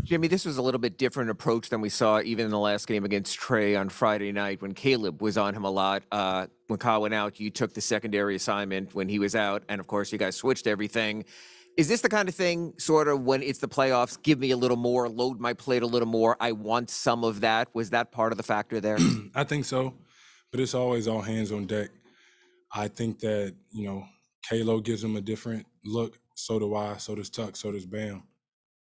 Jimmy, this was a little bit different approach than we saw even in the last game against Trey on Friday night when Caleb was on him a lot. When Kyle went out, you took the secondary assignment when he was out, and of course, you guys switched everything. Is this the kind of thing, sort of, when it's the playoffs, give me a little more, load my plate a little more? I want some of that. Was that part of the factor there? I think so, but it's always all hands on deck. I think that, Kalo gives him a different look. So do I. So does Tuck. So does Bam.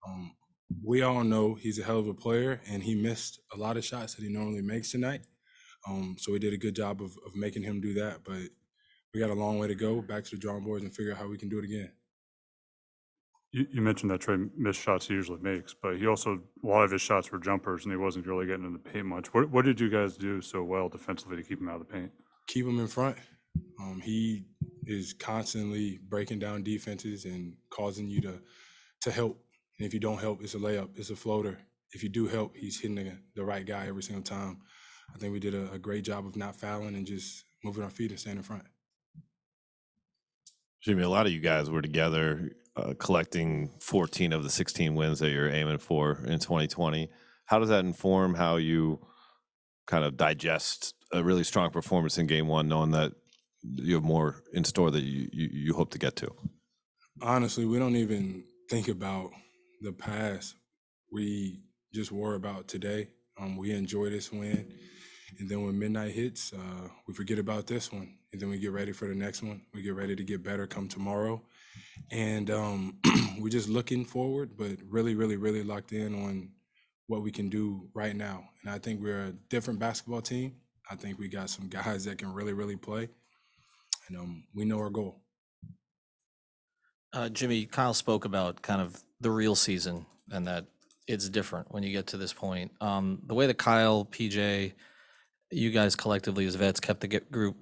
Um, we all know he's a hell of a player, and he missed a lot of shots that he normally makes tonight. So we did a good job of making him do that. But we got a long way to go, back to the drawing boards, and figure out how we can do it again. You mentioned that Trey missed shots he usually makes, but he also, a lot of his shots were jumpers, and he wasn't really getting in the paint much. What did you guys do so well defensively to keep him out of the paint? Keep him in front. He is constantly breaking down defenses and causing you to help. And if you don't help, it's a layup, it's a floater. If you do help, he's hitting the right guy every single time. I think we did a great job of not fouling and just moving our feet and staying in front. Jimmy, a lot of you guys were together collecting 14 of the 16 wins that you're aiming for in 2020. How does that inform how you kind of digest a really strong performance in game one, knowing that you have more in store that you hope to get to? Honestly, we don't even think about the past. We just worry about today. We enjoy this win. And then when midnight hits, we forget about this one. And then we get ready for the next one. We get ready to get better come tomorrow. And we're just looking forward, but really, really, really locked in on what we can do right now. And I think we're a different basketball team. I think we got some guys that can really, really play. And we know our goal. Jimmy, Kyle spoke about kind of the real season and that it's different when you get to this point. The way that Kyle, PJ, you guys collectively as vets kept the group,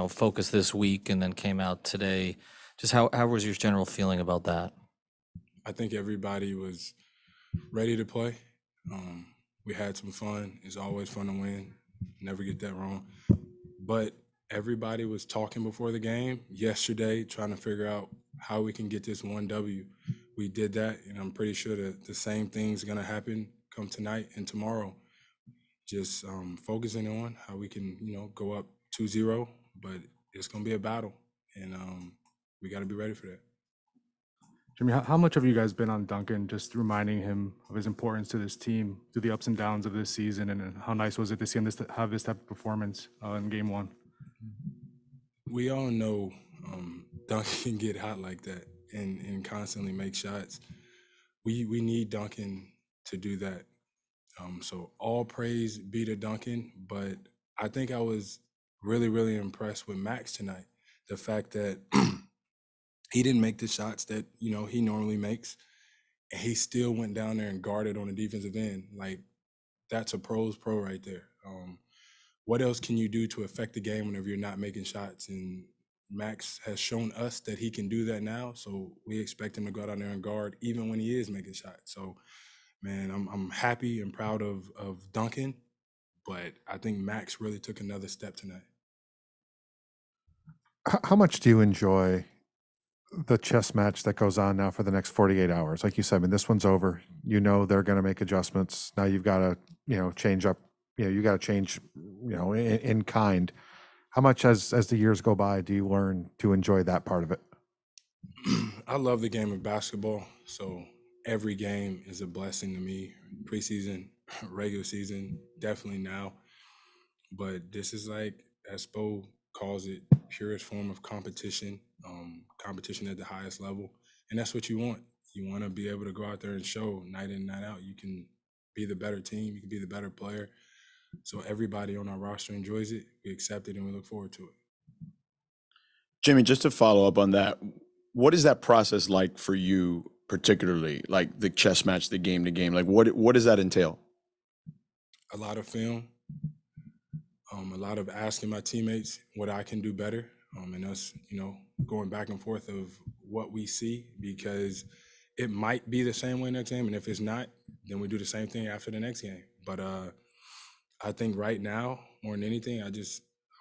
focused this week and then came out today. Just how was your general feeling about that? I think everybody was ready to play. We had some fun. It's always fun to win. Never get that wrong. But everybody was talking before the game yesterday, trying to figure out how we can get this one W. We did that, and I'm pretty sure that the same thing's going to happen come tonight and tomorrow. Just focusing on how we can, go up 2-0, but it's going to be a battle, and we got to be ready for that. Jimmy, how much have you guys been on Duncan, just reminding him of his importance to this team, through the ups and downs of this season, and how nice was it to see him have this type of performance in game one? We all know Duncan can get hot like that and constantly make shots. We need Duncan to do that. So all praise be to Duncan, but I think I was really, really impressed with Max tonight. The fact that he didn't make the shots that, he normally makes, and he still went down there and guarded on the defensive end. Like, that's a pro's pro right there. What else can you do to affect the game whenever you're not making shots? And Max has shown us that he can do that now, so we expect him to go out there and guard even when he is making shots. So, man, I'm happy and proud of Duncan, but I think Max really took another step tonight. How much do you enjoy the chess match that goes on now for the next 48 hours? Like you said, I mean, this one's over. They're going to make adjustments. Now you've got to, change up. You got to change, in kind. How much as the years go by do you learn to enjoy that part of it? I love the game of basketball, so every game is a blessing to me. Preseason, regular season, definitely now. But this is like, as Spo calls it, purest form of competition, competition at the highest level. And that's what you want. You want to be able to go out there and show night in, night out. You can be the better team. You can be the better player. So everybody on our roster enjoys it. We accept it, and we look forward to it. Jimmy, just to follow up on that, what is that process like for you particularly, like the chess match, the game to game? Like what does that entail? A lot of film, a lot of asking my teammates what I can do better, and us, going back and forth of what we see, because it might be the same way next game, and if it's not, then we do the same thing after the next game. But I think right now, more than anything, I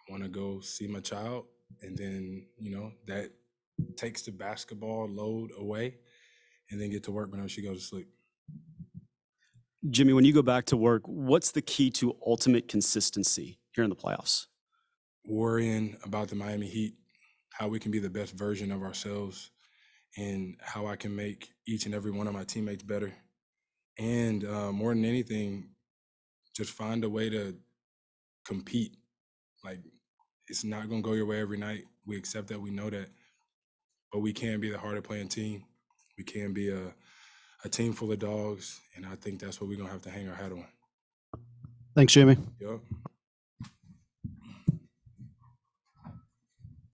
want to go see my child, and then, that takes the basketball load away, and then get to work whenever she goes to sleep. Jimmy, when you go back to work, what's the key to ultimate consistency here in the playoffs? Worrying about the Miami Heat, how we can be the best version of ourselves, and how I can make each and every one of my teammates better. And more than anything, just find a way to compete. Like, it's not going to go your way every night. We accept that, we know that. But we can be the harder playing team. We can be a team full of dogs. And I think that's what we're going to have to hang our hat on. Thanks, Jimmy. Yep.